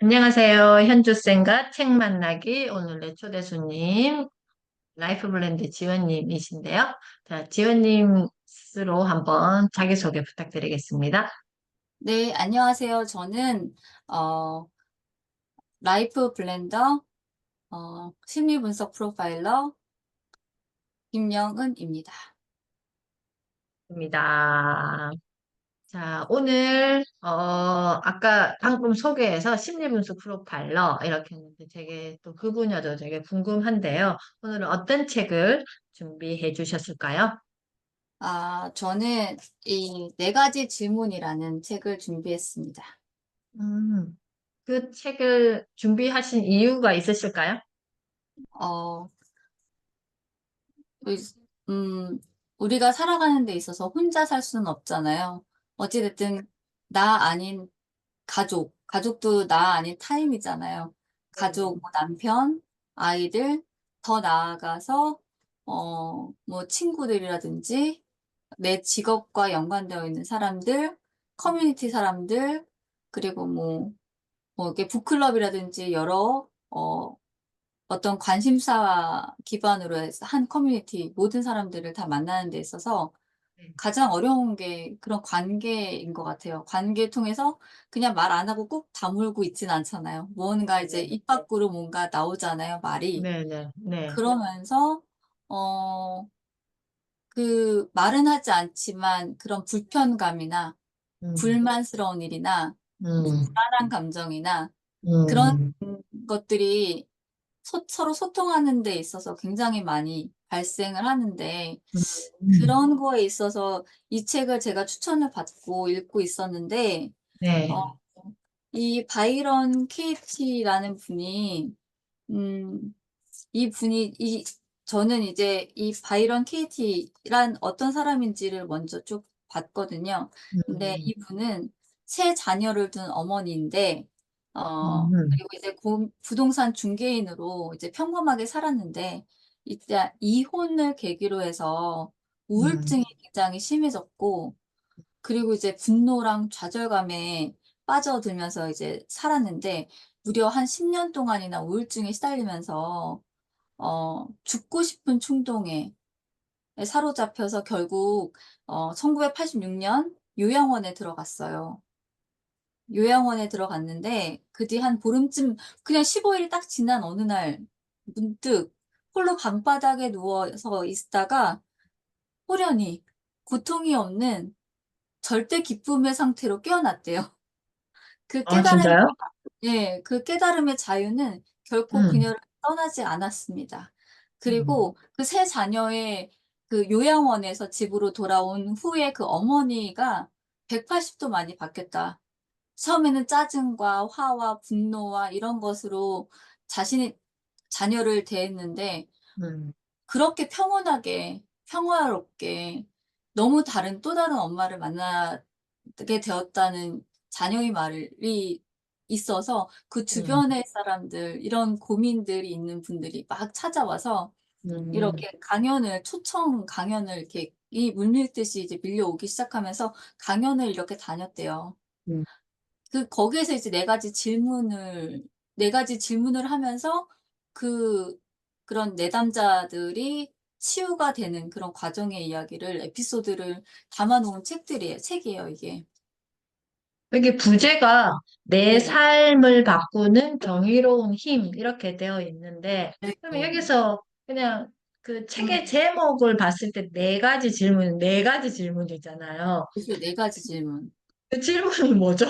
안녕하세요. 현주쌤과 책 만나기 오늘의 초대 손님 라이프 블렌드 지원님이신데요. 자, 지원님 스스로 한번 자기소개 부탁드리겠습니다. 네, 안녕하세요. 저는 어, 라이프 블렌더 심리 분석 프로파일러 김영은입니다. 입니다. 자, 오늘 아까 방금 소개해서 심리분석 프로파일러 이렇게 했는데 되게 또 그 분야도 되게 궁금한데요. 오늘은 어떤 책을 준비해 주셨을까요? 저는 이 네 가지 질문이라는 책을 준비했습니다. 음, 그 책을 준비하신 이유가 있으실까요? 어, 의- 음, 우리가 살아가는 데 있어서 혼자 살 수는 없잖아요. 어찌됐든 나 아닌 가족도 나 아닌 타인이잖아요. 가족, 뭐 남편, 아이들, 더 나아가서, 뭐 친구들이라든지, 내 직업과 연관되어 있는 사람들, 커뮤니티 사람들, 그리고 뭐 이렇게 북클럽이라든지 여러, 어떤 관심사 기반으로 해서 한 커뮤니티, 모든 사람들을 다 만나는 데 있어서 네. 가장 어려운 게 그런 관계인 것 같아요. 관계 통해서 그냥 말 안 하고 꾹 다물고 있진 않잖아요. 뭔가 이제 네. 입 밖으로 뭔가 나오잖아요, 말이. 네, 네, 네. 그러면서, 어, 그 말은 하지 않지만 그런 불편감이나 음, 불만스러운 일이나 음, 불안한 감정이나 그런 음, 것들이 서로 소통하는 데 있어서 굉장히 많이 발생을 하는데 음. 그런 거에 있어서 이 책을 제가 추천을 받고 읽고 있었는데, 어, 네. 이 바이런 케이티라는 분이, 음, 저는 이제 이 바이런 케이티란 어떤 사람인지를 먼저 쭉 봤거든요. 근데 음, 이분은 세 자녀를 둔 어머니인데, 음, 그리고 이제 부동산 중개인으로 이제 평범하게 살았는데, 이때 이혼을 계기로 해서 음, 우울증이 굉장히 심해졌고, 그리고 이제 분노랑 좌절감에 빠져들면서 이제 살았는데, 무려 한 10년 동안이나 우울증에 시달리면서, 죽고 싶은 충동에 사로잡혀서 결국, 1986년 요양원에 들어갔어요. 요양원에 들어갔는데, 그 뒤 한 보름쯤, 그냥 15일이 딱 지난 어느 날, 문득 홀로 방바닥에 누워서 있다가, 호련히 고통이 없는 절대 기쁨의 상태로 깨어났대요. 그 아, 깨달음, 진짜요? 예, 그 깨달음의 자유는 결코 음, 그녀를 떠나지 않았습니다. 음, 그리고 그 세 자녀의 그 요양원에서 집으로 돌아온 후에 그 어머니가 180도 많이 바뀌었다. 처음에는 짜증과 화와 분노와 이런 것으로 자신의 자녀를 대했는데 음, 그렇게 평온하게, 평화롭게 너무 또 다른 엄마를 만나게 되었다는 자녀의 말이 있어서 그 음, 주변의 사람들, 이런 고민들이 있는 분들이 막 찾아와서 음, 이렇게 초청 강연을 이렇게 이 물밀듯이 이제 밀려오기 시작하면서 강연을 이렇게 다녔대요. 음. 거기에서 이제 네 가지 질문을 하면서 그, 그런 내담자들이 치유가 되는 그런 과정의 이야기를, 에피소드를 담아놓은 책이에요, 이게. 여기 부제가 내 네. 삶을 바꾸는 정의로운 힘 이렇게 되어 있는데, 네. 그러면 네. 여기서 그냥 그 책의 음, 제목을 봤을 때 네 가지 질문, 네 가지 질문이잖아요. 그래서 네 가지 질문. 그 질문이 뭐죠?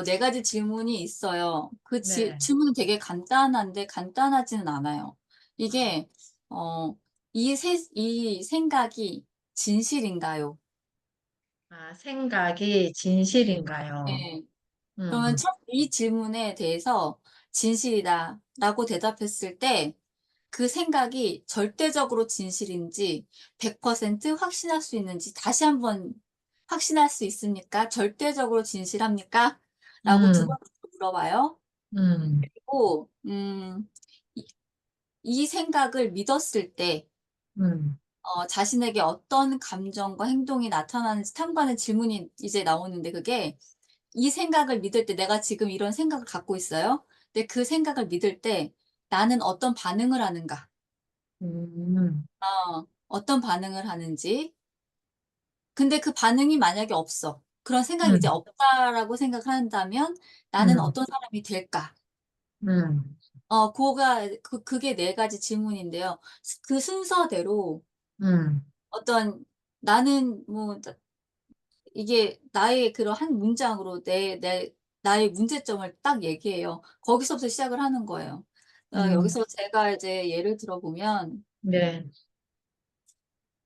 네 가지 질문이 있어요. 네. 질문은 되게 간단한데 간단하지는 않아요. 이게, 어, 이 생각이 진실인가요? 아, 생각이 진실인가요? 네. 그러면 음, 이 질문에 대해서 진실이다라고 대답했을 때 그 생각이 절대적으로 진실인지 100% 확신할 수 있는지 다시 한번 확신할 수 있습니까? 절대적으로 진실합니까? 라고 두 음, 번째로 물어봐요. 음, 그리고 이, 이 생각을 믿었을 때 음, 자신에게 어떤 감정과 행동이 나타나는지 탐구하는 질문이 이제 나오는데 그게 이 생각을 믿을 때 내가 지금 이런 생각을 갖고 있어요. 근데 그 생각을 믿을 때 나는 어떤 반응을 하는가? 음, 어떤 반응을 하는지. 근데 그 반응이 만약에 없어. 그런 생각이 이제 음, 없다라고 생각한다면 나는 음, 어떤 사람이 될까? 음, 그게 네 가지 질문인데요. 그 순서대로 음, 어떤 나는 뭐 이게 나의 그런 한 문장으로 나의 문제점을 딱 얘기해요. 거기서부터 시작을 하는 거예요. 음, 여기서 제가 이제 예를 들어보면, 네,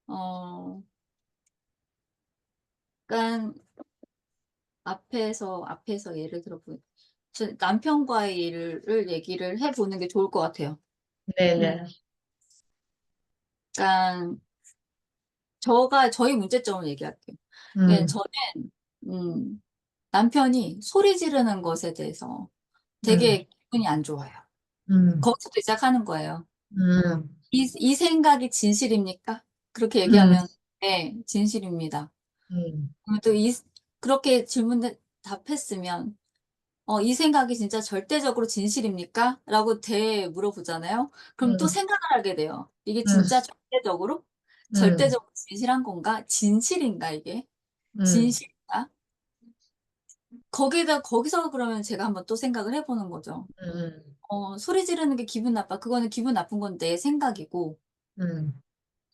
어, 약간 앞에서 예를 들어보면, 저 남편과의 일을 얘기를 해보는 게 좋을 것 같아요. 음, 네네. 그러니까 저희 문제점을 얘기할게요. 예, 음, 저는, 음, 남편이 소리 지르는 것에 대해서 음, 되게 기분이 안 좋아요. 음, 거기서부터 시작하는 거예요. 음, 이 생각이 진실입니까? 그렇게 음, 얘기하면, 네, 진실입니다. 음, 그러면 그렇게 답했으면, 이 생각이 진짜 절대적으로 진실입니까? 라고 물어보잖아요. 그럼 또 음, 생각을 하게 돼요. 이게 음, 진짜 절대적으로? 음, 절대적으로 진실한 건가? 진실인가, 이게? 음, 진실인가? 거기서 그러면 제가 한번 또 생각을 해보는 거죠. 음, 소리 지르는 게 기분 나빠. 그거는 기분 나쁜 건 내 생각이고, 음,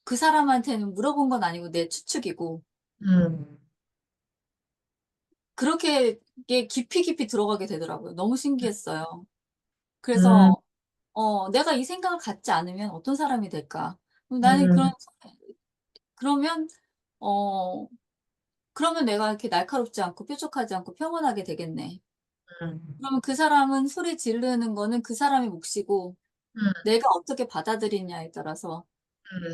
그 사람한테는 물어본 건 아니고 내 추측이고, 음, 그렇게 이게 깊이 깊이 들어가게 되더라고요. 너무 신기했어요. 음, 그래서, 내가 이 생각을 갖지 않으면 어떤 사람이 될까? 그럼 나는 음, 그러면, 어, 그러면 내가 이렇게 날카롭지 않고 뾰족하지 않고 평온하게 되겠네. 음, 그러면 그 사람은 소리 지르는 거는 그 사람의 몫이고, 음, 내가 어떻게 받아들이냐에 따라서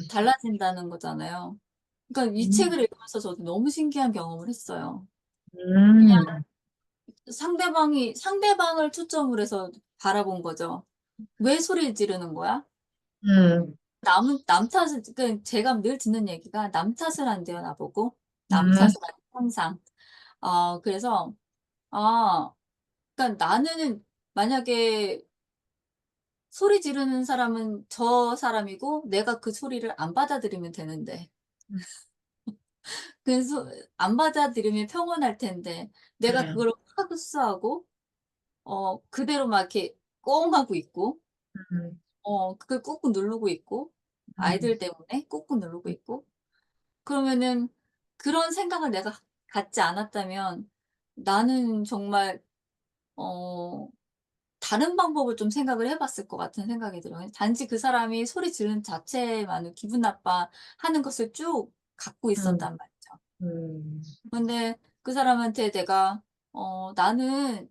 달라진다는 거잖아요. 그러니까 이 음, 책을 읽으면서 저도 너무 신기한 경험을 했어요. 음, 상대방을 초점으로 해서 바라본 거죠. 왜 소리를 지르는 거야? 음, 제가 늘 듣는 얘기가 남 탓을 한대요, 나보고. 남 음, 탓을 한대, 항상. 그래서, 아, 그러니까 나는 만약에 소리 지르는 사람은 저 사람이고 내가 그 소리를 안 받아들이면 되는데. 그래서 안 받아들이면 평온할 텐데 내가 네, 그걸 확 흡수하고 그대로 막 이렇게 꽁 하고 있고 음, 그걸 꾹꾹 누르고 있고 음, 아이들 때문에 꾹꾹 누르고 있고 그러면은 그런 생각을 내가 갖지 않았다면 나는 정말 어 다른 방법을 좀 생각을 해 봤을 것 같은 생각이 들어요. 단지 그 사람이 소리 지르는 자체만으로 기분 나빠하는 것을 쭉 갖고 음, 있었단 말이죠. 음, 근데 그 사람한테 내가 나는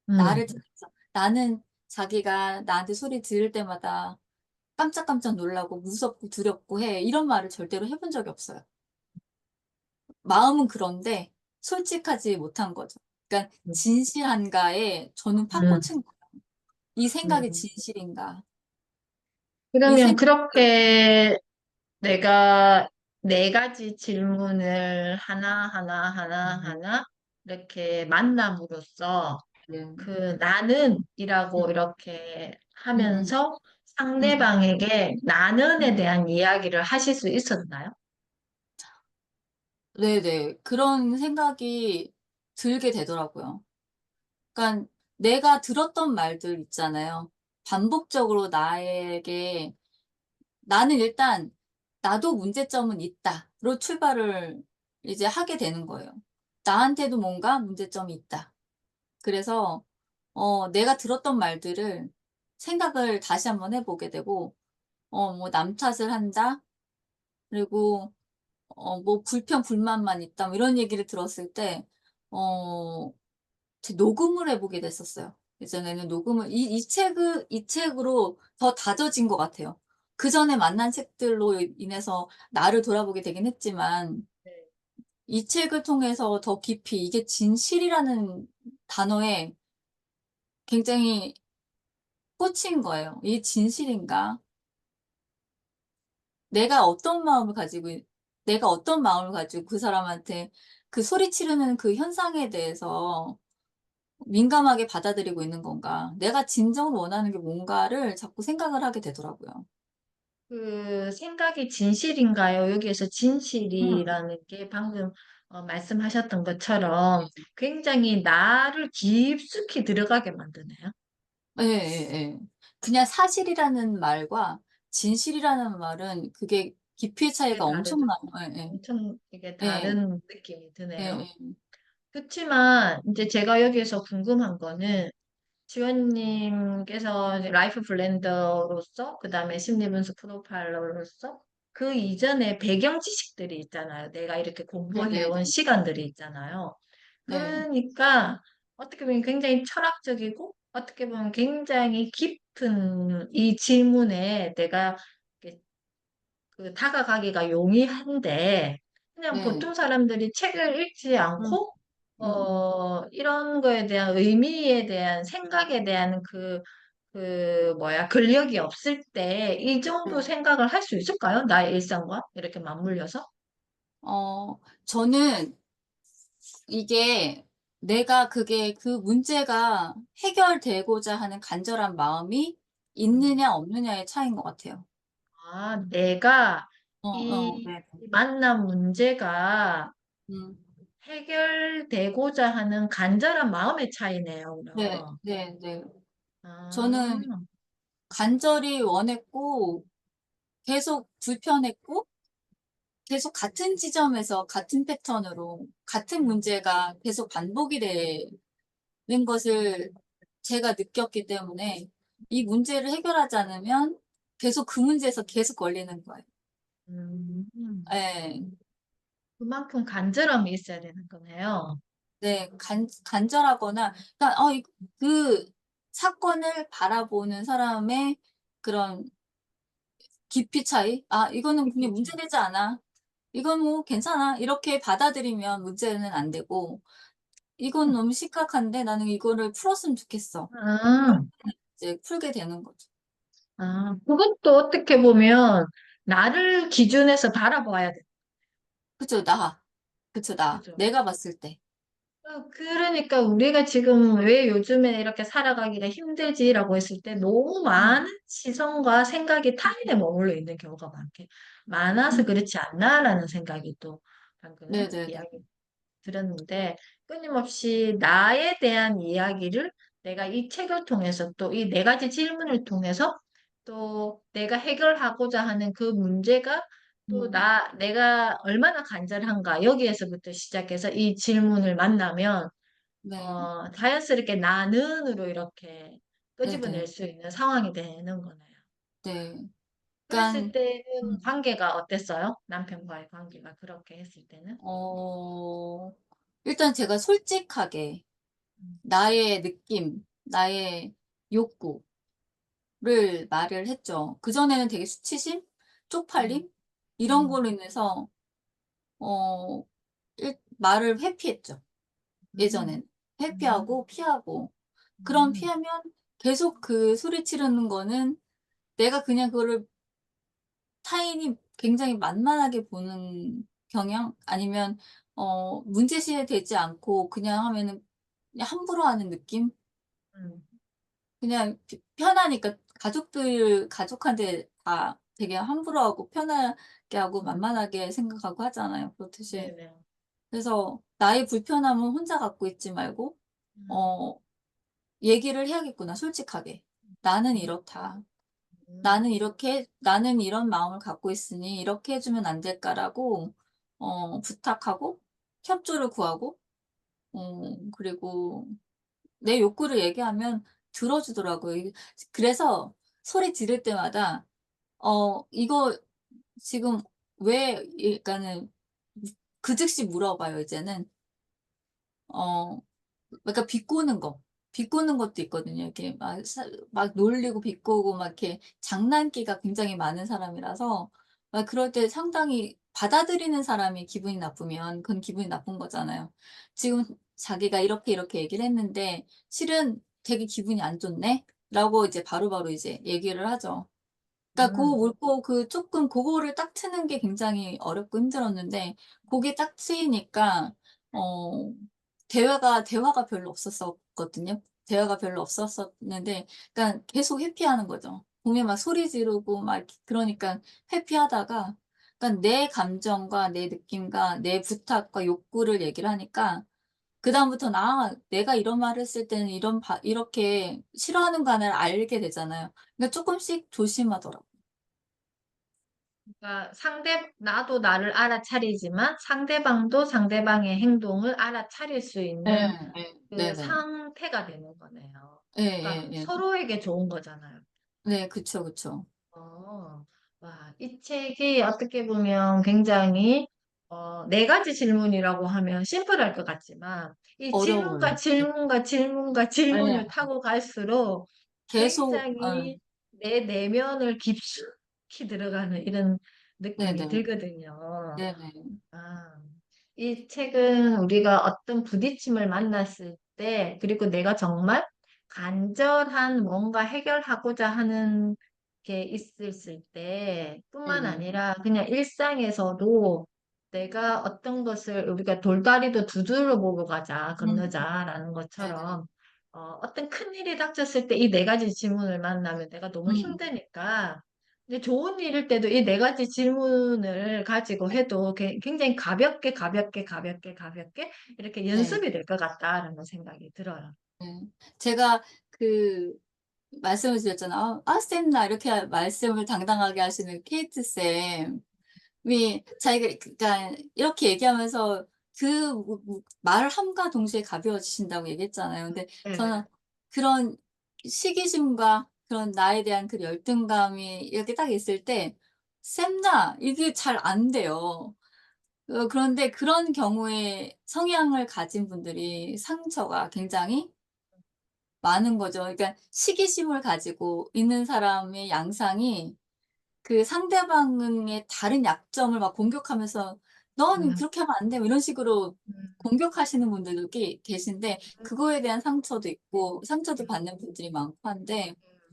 음, 나를 찾았어. 나는 자기가 나한테 소리 지를 때마다 깜짝깜짝 놀라고 무섭고 두렵고 해. 이런 말을 절대로 해본 적이 없어요. 마음은 그런데 솔직하지 못한 거죠. 그러니까 진실한가에 저는 팍 음, 꽂힌 거예요. 이 생각이 음. 진실인가? 이 그러면 생각, 그렇게 내가 네 가지 질문을 하나하나 하나하나 이렇게 만남으로써 음, 그 나는이라고 이렇게 음, 음, 하면서 음. 상대방에게 나는에 음. 대한 이야기를 하실 수 있었나요? 네네. 그런 생각이 들게 되더라고요. 그러니까 내가 들었던 말들 있잖아요. 반복적으로 나는 일단 나도 문제점은 있다로 출발을 이제 하게 되는 거예요. 나한테도 뭔가 문제점이 있다. 그래서 내가 들었던 말들을 생각을 다시 한번 해보게 되고, 뭐 남 탓을 한다. 그리고 뭐 불평불만만 있다. 뭐 이런 얘기를 들었을 때, 어, 녹음을 해보게 됐었어요. 예전에는 이 책으로 더 다져진 것 같아요. 그 전에 만난 책들로 인해서 나를 돌아보게 되긴 했지만, 네. 이 책을 통해서 더 깊이 이게 진실이라는 단어에 굉장히 꽂힌 거예요. 이게 진실인가? 내가 어떤 마음을 가지고, 내가 어떤 마음을 가지고 그 사람한테 그 소리 지르는 그 현상에 대해서 민감하게 받아들이고 있는 건가? 내가 진정으로 원하는 게 뭔가를 자꾸 생각을 하게 되더라고요. 그 생각이 진실인가요? 여기에서 음. 진실이라는 게 방금 말씀하셨던 것처럼 굉장히 나를 깊숙이 들어가게 만드네요. 예예예. 그냥 사실이라는 말과 진실이라는 말은 그게 깊이의 이게 차이가 다르죠. 엄청나요. 예예. 엄청 이게 예. 다른 느낌이 드네요. 예예. 그렇지만 이제 제가 여기에서 궁금한 거는 지원님께서 이제 라이프 블렌더로서, 그 다음에 심리분석 프로파일러로서 그 이전에 배경 지식들이 있잖아요. 내가 이렇게 공부해온 네네네. 시간들이 있잖아요. 네. 그러니까 어떻게 보면 굉장히 철학적이고 어떻게 보면 굉장히 깊은 이 질문에 내가 이렇게 그 다가가기가 용이한데 그냥 네. 보통 사람들이 책을 읽지 음. 않고 음음. 이런 거에 대한 의미에 대한 생각에 대한 뭐야, 근력이 없을 때 이 정도 네. 생각을 할 수 있을까요? 나의 일상과 이렇게 맞물려서? 저는 이게 내가 그게 그 문제가 해결되고자 하는 간절한 마음이 음. 있느냐 없느냐의 차이인 것 같아요. 아, 내가 이 네. 만남 문제가 음. 해결되고자 하는 간절한 마음의 차이네요, 네. 그럼. 네네. 저는 아, 간절히 원했고 계속 불편했고 계속 같은 지점에서 같은 패턴으로 같은 음, 문제가 계속 반복이 되는 것을 제가 느꼈기 때문에 이 문제를 해결하지 않으면 계속 그 문제에서 계속 걸리는 거예요. 음. 예. 그만큼 간절함이 있어야 되는 거네요. 네. 간절하거나 그러니까 그 사건을 바라보는 사람의 그런 깊이 차이? '아 이거는 그냥 그렇죠. 문제되지 않아. 이건 뭐 괜찮아.' 이렇게 받아들이면 문제는 안 되고 '이건 너무 심각한데 나는 이거를 풀었으면 좋겠어.' 그럴 아, 때는 이제 풀게 되는 거죠. 그것도 어떻게 보면 나를 기준해서 바라봐야 돼. 그쵸. 나. 그쵸. 나. 그죠? 내가 봤을 때. 그러니까 우리가 지금 왜 요즘에 이렇게 살아가기가 힘들지라고 했을 때 너무 많은 음. 시선과 생각이 타인에 머물러 있는 경우가 많아서 음. 그렇지 않나라는 생각이 또 방금 네네네. 이야기 들었는데 끊임없이 나에 대한 이야기를 내가 이 책을 통해서 또 이 네 가지 질문을 통해서 또 내가 해결하고자 하는 그 문제가 또 음. 내가 얼마나 간절한가 여기에서부터 시작해서 이 질문을 만나면 네. 자연스럽게 나는으로 이렇게 끄집어낼 네네. 수 있는 상황이 되는 거네요. 네. 그랬을 그러니깐 때는 음. 관계가 어땠어요? 남편과의 관계가 그렇게 했을 때는? 어 일단 제가 솔직하게 음, 나의 느낌, 나의 욕구를 말을 했죠. 그전에는 되게 수치심, 음, 쪽팔림 이런 음, 걸로 인해서 어 말을 회피했죠. 음, 예전에는. 회피하고 음, 피하고. 그럼 음, 피하면 계속 그 소리 지르는 거는 내가 그냥 그거를 타인이 굉장히 만만하게 보는 경향? 아니면 문제시에 되지 않고 그냥 하면은 그냥 함부로 하는 느낌? 음, 그냥 편하니까 가족한테 다 되게 함부로 하고 편하게 하고 음, 만만하게 생각하고 하잖아요. 그렇듯이. 네네. 그래서 나의 불편함은 혼자 갖고 있지 말고 음, 어 '얘기를 해야겠구나 솔직하게. 나는 음, 이렇다. 음, 나는 이런 마음을 갖고 있으니 이렇게 해 주면 안 될까?'라고 부탁하고 협조를 구하고 그리고 내 욕구를 얘기하면 들어 주더라고요. 그래서 소리 지를 때마다 이거 지금 왜 그러니까는 그 즉시 물어봐요 이제는. 어 그러니까 비꼬는 거. 비꼬는 것도 있거든요. 이렇게 막 놀리고 비꼬고 막 이렇게 장난기가 굉장히 많은 사람이라서 그럴 때 상당히 받아들이는 사람이 기분이 나쁘면 그건 기분이 나쁜 거잖아요. 지금 자기가 이렇게 이렇게 얘기를 했는데 "실은 되게 기분이 안 좋네."라고 이제 바로바로 이제 얘기를 하죠. 그러니까 고 음, 물고 쪼끔 고거를 딱 트는 게 굉장히 어렵고 힘들었는데 고게 딱 트이니까 어, 대화가 별로 없었었거든요. 대화가 별로 없었었는데, 그러니까 계속 회피하는 거죠. 보면 막 소리 지르고 막 그러니까 회피하다가, 그러니까 내 감정과 내 느낌과 내 부탁과 욕구를 얘기를 하니까, 그다음부터는 내가 이런 말을 했을 때는 이렇게 싫어하는 거를 알게 되잖아요. 그러니까 조금씩 조심하더라고요. 그러니까 나도 나를 알아차리지만 상대방도 상대방의 행동을 알아차릴 수 예, 있는 예, 그 네네. 상태가 되는 거네요. 예, 그러니까 예, 예. 서로에게 좋은 거잖아요. 네, 그쵸, 그쵸. 어, 와, 이 책이 어떻게 보면 굉장히 네 가지 질문이라고 하면 심플할 것 같지만 이 질문과 어려워요. 질문과 질문과 질문을 예. 타고 갈수록 계속, 굉장히 내 내면을 깊숙이 들어가는 이런 느낌이 네네. 들거든요. 네네. 아, 이 책은 우리가 어떤 부딪힘을 만났을 때, 그리고 내가 정말 간절한 뭔가 해결하고자 하는 게 있을 때, 뿐만 네네. 아니라 그냥 일상에서도 내가 어떤 것을 우리가 돌다리도 두드려 보고 가자, 음, 건너자라는 네네. 것처럼, 어떤 큰 일이 닥쳤을 때 이 네 가지 질문을 만나면 내가 너무 음, 힘드니까, 근데 좋은 일일 때도 이 네 가지 질문을 가지고 해도 굉장히 가볍게 이렇게 네. 연습이 될 것 같다라는 생각이 들어요. 네. 제가 그 말씀을 드렸잖아요. 쌤, 나 이렇게 말씀을 당당하게 하시는 케이트 쌤이 자기가, 그러니까 이렇게 얘기하면서 말함과 동시에 가벼워지신다고 얘기했잖아요. 근데 저는 네. 그런 시기심과 그런 나에 대한 그 열등감이 이렇게 딱 있을 때, 쌤나, 이게 잘 안 돼요. 그런데 그런 경우에 성향을 가진 분들이 상처가 굉장히 많은 거죠. 그러니까 시기심을 가지고 있는 사람의 양상이 그 상대방의 다른 약점을 막 공격하면서 "넌 음, 그렇게 하면 안 돼." 뭐 이런 식으로 음, 공격하시는 분들도 꽤 계신데, 그거에 대한 상처도 있고 상처도 음, 받는 분들이 많고 한데, 음,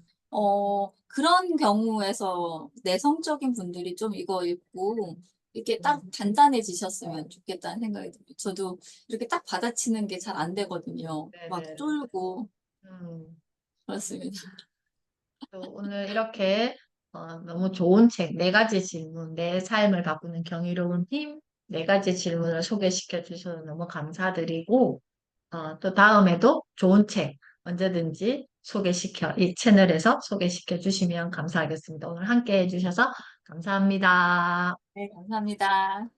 그런 경우에서 내성적인 분들이 좀 이거 읽고 이렇게 딱 음, 단단해지셨으면 좋겠다는 생각이 들어요. 저도 이렇게 딱 받아치는 게 잘 안 되거든요. 막 네네. 쫄고 음. 그렇습니다. 또 오늘 이렇게 너무 좋은 책, 네 가지 질문, 내 삶을 바꾸는 경이로운 힘, 네 가지 질문을 소개시켜 주셔서 너무 감사드리고, 또 다음에도 좋은 책 언제든지 이 채널에서 소개시켜 주시면 감사하겠습니다. 오늘 함께 해주셔서 감사합니다. 네, 감사합니다.